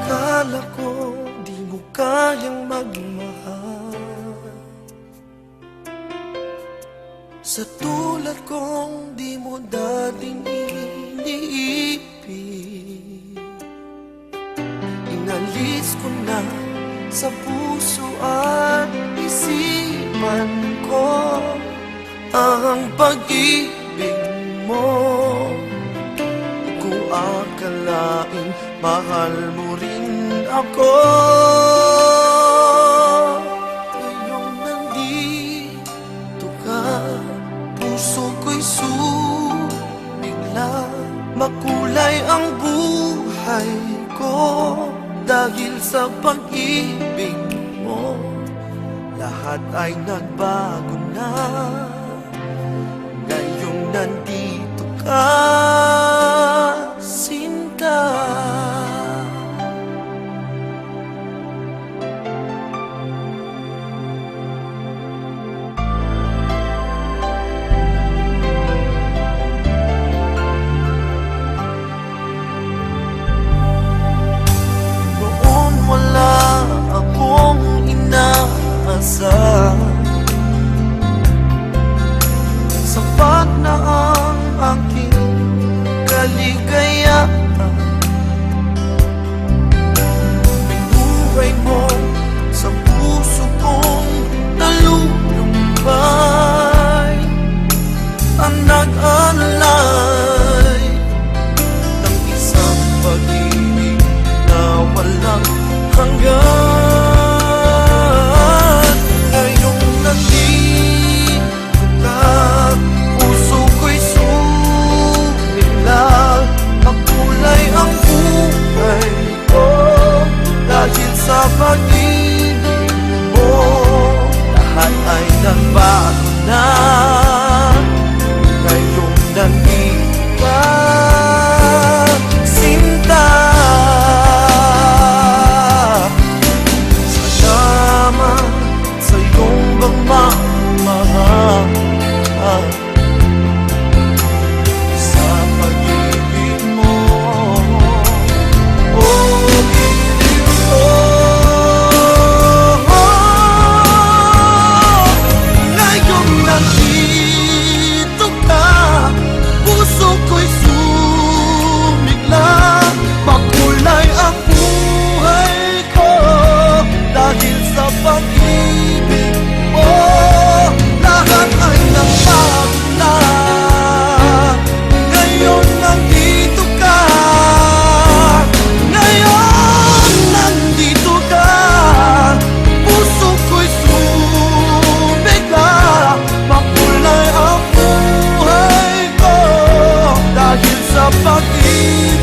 Akala ko di mo kayang magmahal, sa tulad kong di mo dating iniibig. Inalis ko na sa puso at isipan ko ang pag-ibig mo. Kung akalain mahal mo rin ako, ngayong nandito ka, puso ko'y sumigla. Makulay ang buhay ko dahil sa pag-ibig mo. Lahat ay nagbago na ngayong nandito ka, Sinta. Noon wala akong inaasal, sapat na ang aking kaligayahan. Binuhay mo sa puso kong nalulumbay, ang nag-alay ng isang pag-ibig na walang hanggan. Ngayong nandito ka, puso ko'y sumigla. Makulay ang buhay ko dahil sa pag-ibig mo. Lahat ay nagbago na ngayong nandito ka, Sinta. Salamat sa iyong pagmamahal, sa pag-ibig mo. Oh, ibig ko. Ngayong nandito ka, puso ko'y sumigla. Makulay ang buhay ko dahil sa pag-ibig mo. Lahat ay nagbago na ngayon nandito ka. Ngayon nandito ka, puso ko'y sumigla. Makulay ang buhay ko dahil sa pag-ibig